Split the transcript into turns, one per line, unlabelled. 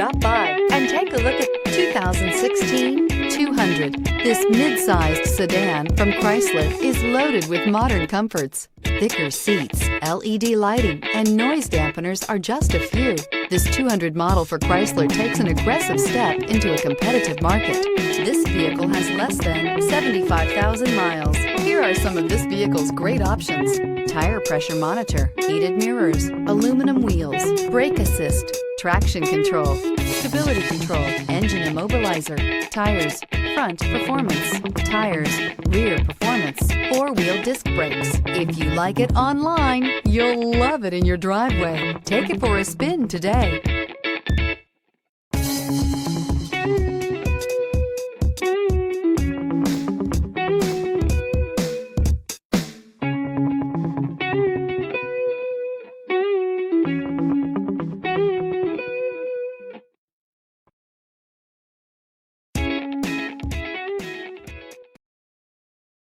Stop by and take a look at 2016 200. This mid-sized sedan from Chrysler is loaded with modern comforts. Thicker seats, LED lighting, and noise dampeners are just a few. This 200 model for Chrysler takes an aggressive step into a competitive market. This vehicle has less than 75,000 miles. Here are some of this vehicle's great options: tire pressure monitor, heated mirrors, aluminum wheels, brake assist, traction control, stability control, engine immobilizer, tires, front performance, tires, rear performance, four-wheel disc brakes. If you like it online, you'll love it in your driveway. Take it for a spin today.